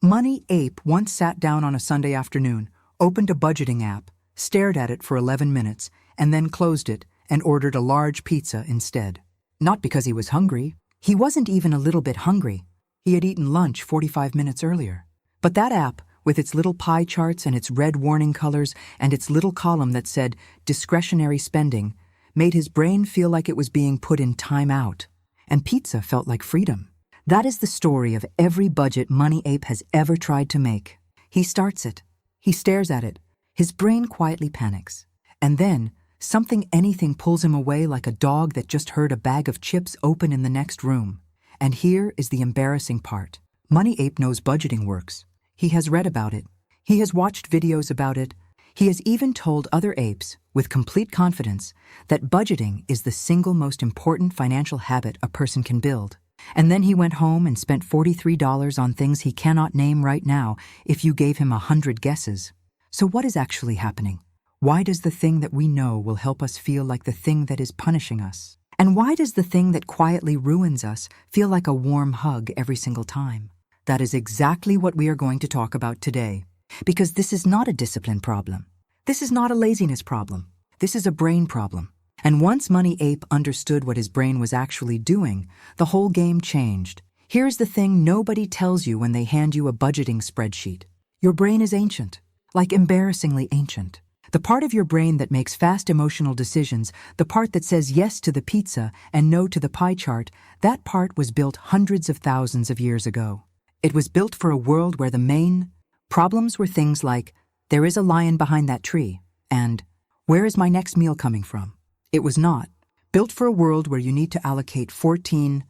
Money Ape once sat down on a Sunday afternoon, opened a budgeting app, stared at it for 11 minutes, and then closed it and ordered a large pizza instead. Not because he was hungry. He wasn't even a little bit hungry. He had eaten lunch 45 minutes earlier. But that app, with its little pie charts and its red warning colors and its little column that said discretionary spending, made his brain feel like it was being put in timeout. And pizza felt like freedom. That is the story of every budget Money Ape has ever tried to make. He starts it. He stares at it. His brain quietly panics. And then, anything pulls him away like a dog that just heard a bag of chips open in the next room. And here is the embarrassing part. Money Ape knows budgeting works. He has read about it. He has watched videos about it. He has even told other apes, with complete confidence, that budgeting is the single most important financial habit a person can build. And then he went home and spent $43 on things he cannot name right now if you gave him 100 guesses. So what is actually happening? Why does the thing that we know will help us feel like the thing that is punishing us? And why does the thing that quietly ruins us feel like a warm hug every single time? That is exactly what we are going to talk about today. Because this is not a discipline problem. This is not a laziness problem. This is a brain problem. And once Money Ape understood what his brain was actually doing, the whole game changed. Here's the thing nobody tells you when they hand you a budgeting spreadsheet. Your brain is ancient, like embarrassingly ancient. The part of your brain that makes fast emotional decisions, the part that says yes to the pizza and no to the pie chart, that part was built hundreds of thousands of years ago. It was built for a world where the main problems were things like, there is a lion behind that tree, and where is my next meal coming from? It was not built for a world where you need to allocate 14%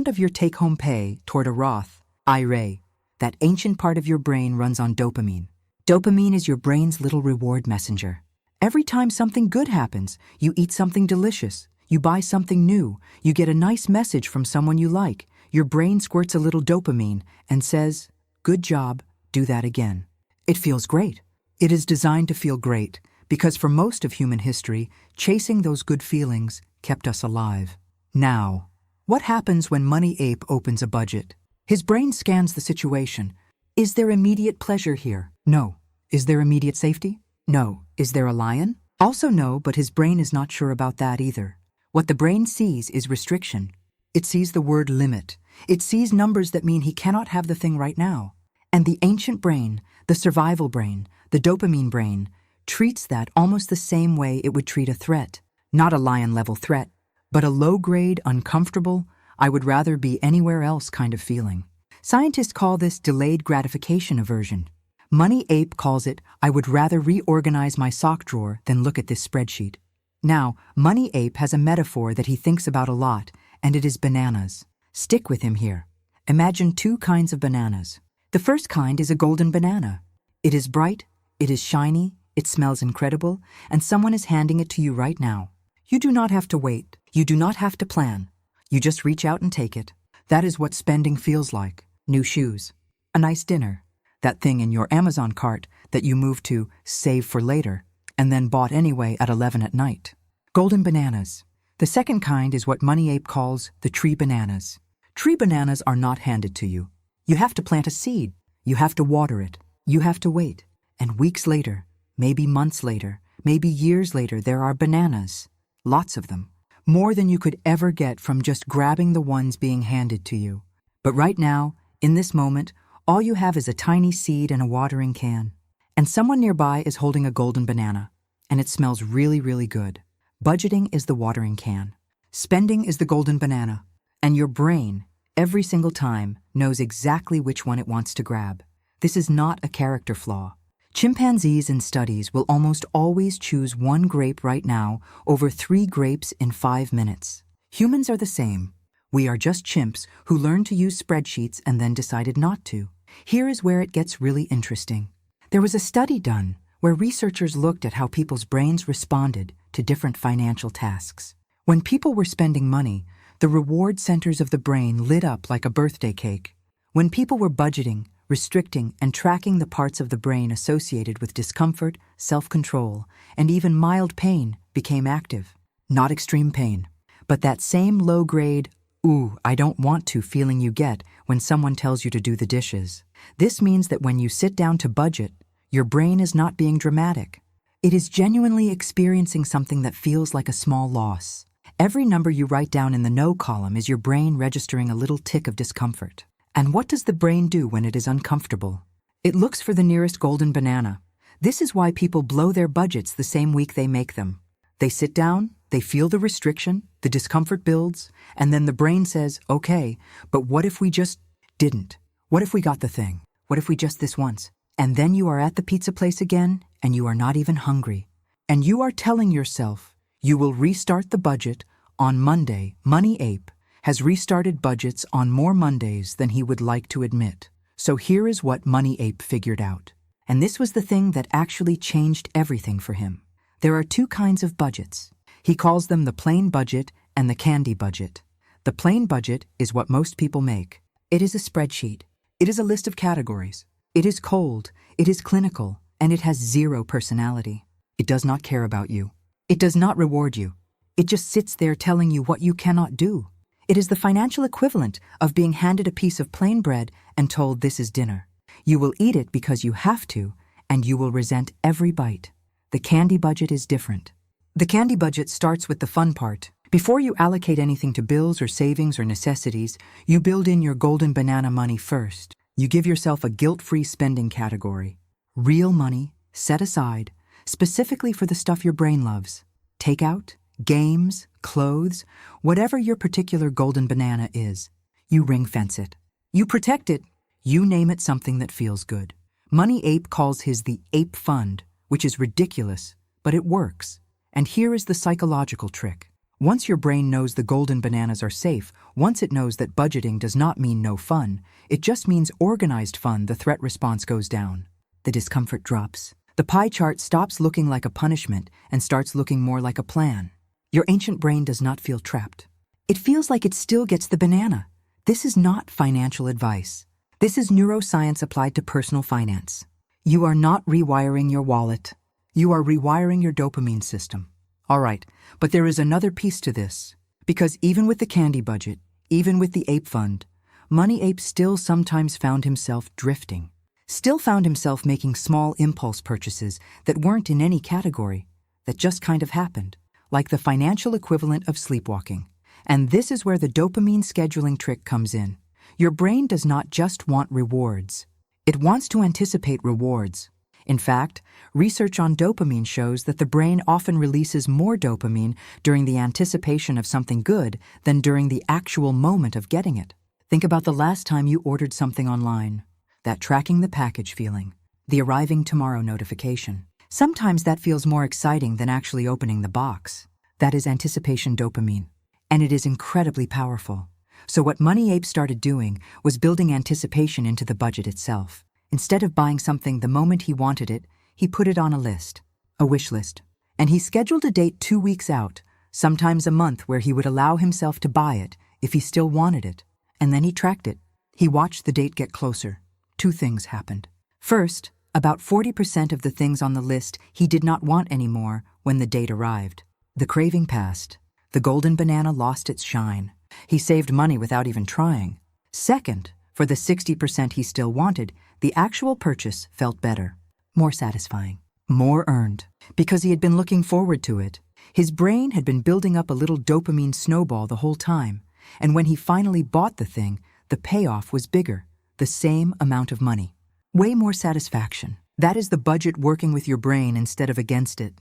of your take-home pay toward a Roth IRA. That ancient part of your brain runs on dopamine. Dopamine is your brain's little reward messenger. Every time something good happens, you eat something delicious, you buy something new, you get a nice message from someone you like, your brain squirts a little dopamine and says, "Good job, do that again." It feels great. It is designed to feel great. Because for most of human history, chasing those good feelings kept us alive. Now, what happens when Money Ape opens a budget? His brain scans the situation. Is there immediate pleasure here? No. Is there immediate safety? No. Is there a lion? Also no, but his brain is not sure about that either. What the brain sees is restriction. It sees the word limit. It sees numbers that mean he cannot have the thing right now. And the ancient brain, the survival brain, the dopamine brain, treats that almost the same way it would treat a threat. Not a lion-level threat, but a low-grade, uncomfortable, I would rather be anywhere else kind of feeling. Scientists call this delayed gratification aversion. Money Ape calls it, I would rather reorganize my sock drawer than look at this spreadsheet. Now, Money Ape has a metaphor that he thinks about a lot, and it is bananas. Stick with him here. Imagine two kinds of bananas. The first kind is a golden banana. It is bright, it is shiny, it smells incredible, and someone is handing it to you right now. You do not have to wait. You do not have to plan. You just reach out and take it. That is what spending feels like. New shoes, a nice dinner, that thing in your Amazon cart that you moved to save for later, and then bought anyway at 11 at night. Golden bananas. The second kind is what Money Ape calls the tree bananas. Tree bananas are not handed to you. You have to plant a seed. You have to water it. You have to wait. And weeks later, maybe months later, maybe years later, there are bananas. Lots of them. More than you could ever get from just grabbing the ones being handed to you. But right now, in this moment, all you have is a tiny seed and a watering can. And someone nearby is holding a golden banana. And it smells really, really good. Budgeting is the watering can. Spending is the golden banana. And your brain, every single time, knows exactly which one it wants to grab. This is not a character flaw. Chimpanzees in studies will almost always choose one grape right now over 3 grapes in 5 minutes. Humans are the same. We are just chimps who learned to use spreadsheets and then decided not to. Here is where it gets really interesting. There was a study done where researchers looked at how people's brains responded to different financial tasks. When people were spending money, the reward centers of the brain lit up like a birthday cake. When people were budgeting, restricting, and tracking the parts of the brain associated with discomfort, self-control, and even mild pain became active. Not extreme pain, but that same low-grade, "Ooh, I don't want to" feeling you get when someone tells you to do the dishes. This means that when you sit down to budget, your brain is not being dramatic. It is genuinely experiencing something that feels like a small loss. Every number you write down in the no column is your brain registering a little tick of discomfort. And what does the brain do when it is uncomfortable? It looks for the nearest golden banana. This is why people blow their budgets the same week they make them. They sit down, they feel the restriction, the discomfort builds, and then the brain says, okay, but what if we just didn't? What if we got the thing? What if we just this once? And then you are at the pizza place again, and you are not even hungry. And you are telling yourself you will restart the budget on Monday. Money Ape has restarted budgets on more Mondays than he would like to admit. So here is what Money Ape figured out. And this was the thing that actually changed everything for him. There are two kinds of budgets. He calls them the plain budget and the candy budget. The plain budget is what most people make. It is a spreadsheet. It is a list of categories. It is cold, it is clinical, and it has zero personality. It does not care about you. It does not reward you. It just sits there telling you what you cannot do. It is the financial equivalent of being handed a piece of plain bread and told this is dinner. You will eat it because you have to, and you will resent every bite. The candy budget is different. The candy budget starts with the fun part. Before you allocate anything to bills or savings or necessities, you build in your golden banana money first. You give yourself a guilt-free spending category. Real money, set aside, specifically for the stuff your brain loves. Takeout, games, clothes, whatever your particular golden banana is. You ring-fence it. You protect it. You name it something that feels good. Money Ape calls his the Ape Fund, which is ridiculous, but it works. And here is the psychological trick. Once your brain knows the golden bananas are safe, once it knows that budgeting does not mean no fun, it just means organized fun, the threat response goes down. The discomfort drops. The pie chart stops looking like a punishment and starts looking more like a plan. Your ancient brain does not feel trapped. It feels like it still gets the banana. This is not financial advice. This is neuroscience applied to personal finance. You are not rewiring your wallet. You are rewiring your dopamine system. All right, but there is another piece to this. Because even with the candy budget, even with the Ape Fund, Money Ape still sometimes found himself drifting. Still found himself making small impulse purchases that weren't in any category, that just kind of happened, like the financial equivalent of sleepwalking. And this is where the dopamine scheduling trick comes in. Your brain does not just want rewards. It wants to anticipate rewards. In fact, research on dopamine shows that the brain often releases more dopamine during the anticipation of something good than during the actual moment of getting it. Think about the last time you ordered something online. That tracking the package feeling, the arriving tomorrow notification. Sometimes that feels more exciting than actually opening the box. That is anticipation dopamine, and it is incredibly powerful. So what Money Ape started doing was building anticipation into the budget itself. Instead of buying something the moment he wanted it, he put it on a list, a wish list. And he scheduled a date 2 weeks out, sometimes a month, where he would allow himself to buy it if he still wanted it. And then he tracked it. He watched the date get closer. 2 things happened. First, about 40% of the things on the list he did not want anymore when the date arrived. The craving passed. The golden banana lost its shine. He saved money without even trying. Second, for the 60% he still wanted, the actual purchase felt better, more satisfying, more earned, because he had been looking forward to it. His brain had been building up a little dopamine snowball the whole time, and when he finally bought the thing, the payoff was bigger, the same amount of money. Way more satisfaction. That is the budget working with your brain instead of against it.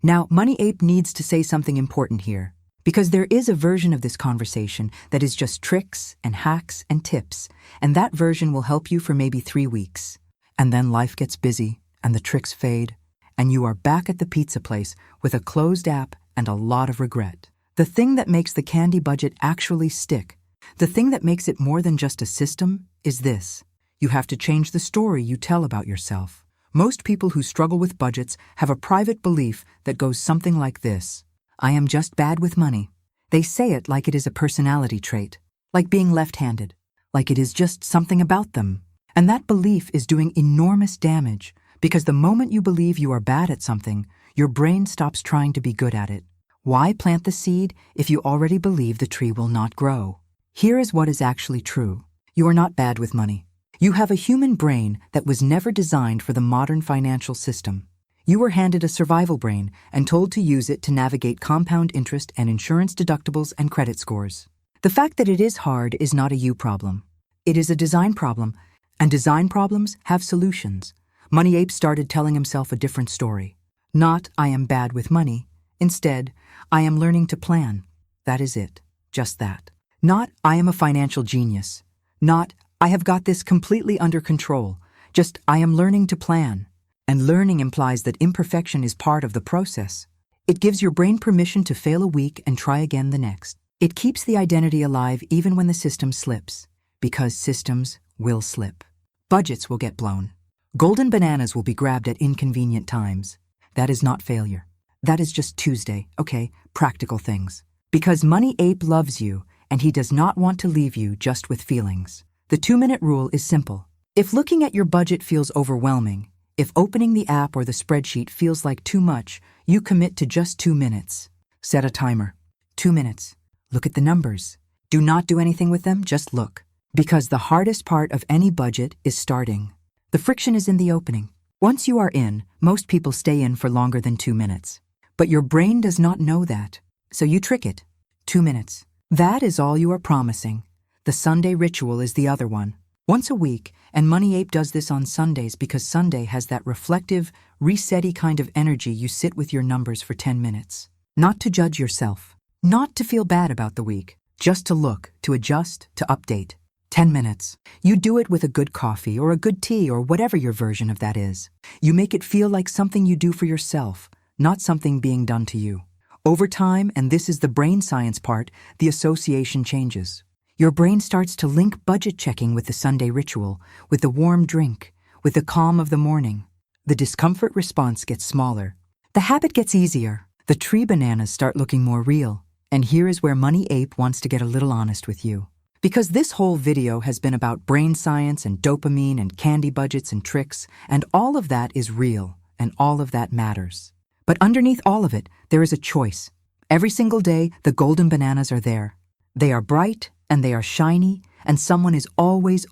Now, Money Ape needs to say something important here, because there is a version of this conversation that is just tricks and hacks and tips, and that version will help you for maybe 3 weeks. And then life gets busy, and the tricks fade, and you are back at the pizza place with a closed app and a lot of regret. The thing that makes the candy budget actually stick, the thing that makes it more than just a system, is this. You have to change the story you tell about yourself. Most people who struggle with budgets have a private belief that goes something like this. I am just bad with money. They say it like it is a personality trait, like being left-handed, like it is just something about them. And that belief is doing enormous damage because the moment you believe you are bad at something, your brain stops trying to be good at it. Why plant the seed if you already believe the tree will not grow? Here is what is actually true. You are not bad with money. You have a human brain that was never designed for the modern financial system. You were handed a survival brain and told to use it to navigate compound interest and insurance deductibles and credit scores. The fact that it is hard is not a you problem. It is a design problem, and design problems have solutions. Money Ape started telling himself a different story. Not, I am bad with money. Instead, I am learning to plan. That is it. Just that. Not, I am a financial genius. Not, I have got this completely under control. Just, I am learning to plan. And learning implies that imperfection is part of the process. It gives your brain permission to fail a week and try again the next. It keeps the identity alive even when the system slips, because systems will slip. Budgets will get blown. Golden bananas will be grabbed at inconvenient times. That is not failure. That is just Tuesday, okay, practical things. Because Money Ape loves you, and he does not want to leave you just with feelings. The 2-minute rule is simple. If looking at your budget feels overwhelming, if opening the app or the spreadsheet feels like too much, you commit to just 2 minutes. Set a timer. 2 minutes. Look at the numbers. Do not do anything with them, just look. Because the hardest part of any budget is starting. The friction is in the opening. Once you are in, most people stay in for longer than 2 minutes. But your brain does not know that. So you trick it. 2 minutes. That is all you are promising. The Sunday ritual is the other one. Once a week, and Money Ape does this on Sundays because Sunday has that reflective, reset-y kind of energy you sit with your numbers for 10 minutes. Not to judge yourself. Not to feel bad about the week. Just to look, to adjust, to update. 10 minutes. You do it with a good coffee or a good tea or whatever your version of that is. You make it feel like something you do for yourself, not something being done to you. Over time, and this is the brain science part, the association changes. Your brain starts to link budget checking with the Sunday ritual, with the warm drink, with the calm of the morning. The discomfort response gets smaller. The habit gets easier. The tree bananas start looking more real. And here is where Money Ape wants to get a little honest with you. Because this whole video has been about brain science and dopamine and candy budgets and tricks, and all of that is real, and all of that matters. But underneath all of it, there is a choice. Every single day, the golden bananas are there. They are bright, and they are shiny, and someone is always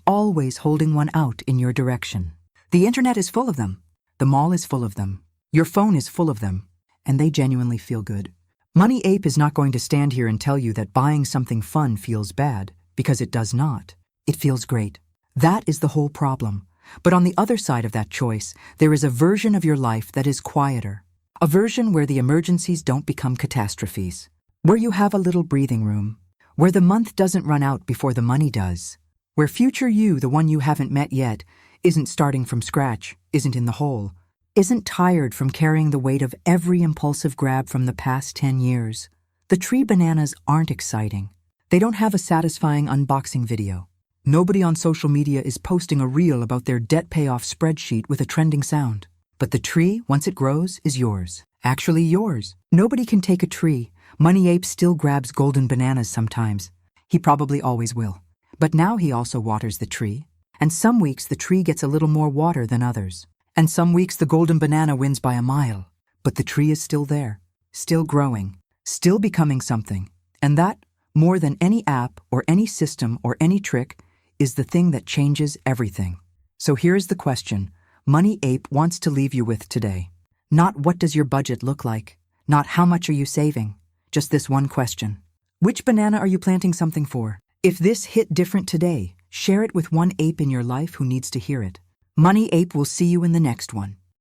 holding one out in your direction. The internet is full of them. The mall is full of them. Your phone is full of them. And they genuinely feel good. Money Ape is not going to stand here and tell you that buying something fun feels bad, because it does not. It feels great. That is the whole problem. But on the other side of that choice, there is a version of your life that is quieter. A version where the emergencies don't become catastrophes. Where you have a little breathing room. Where the month doesn't run out before the money does. Where future you, the one you haven't met yet, isn't starting from scratch, isn't in the hole, isn't tired from carrying the weight of every impulsive grab from the past 10 years. The tree bananas aren't exciting. They don't have a satisfying unboxing video. Nobody on social media is posting a reel about their debt payoff spreadsheet with a trending sound. But the tree, once it grows, is yours. Actually yours. Nobody can take a tree. Money Ape still grabs golden bananas sometimes. He probably always will. But now he also waters the tree. And some weeks the tree gets a little more water than others. And some weeks the golden banana wins by a mile. But the tree is still there. Still growing. Still becoming something. And that, more than any app or any system or any trick, is the thing that changes everything. So here's the question Money Ape wants to leave you with today. Not what does your budget look like? Not how much are you saving? Just this one question. Which banana are you planting something for? If this hit different today, share it with one ape in your life who needs to hear it. Money Ape will see you in the next one.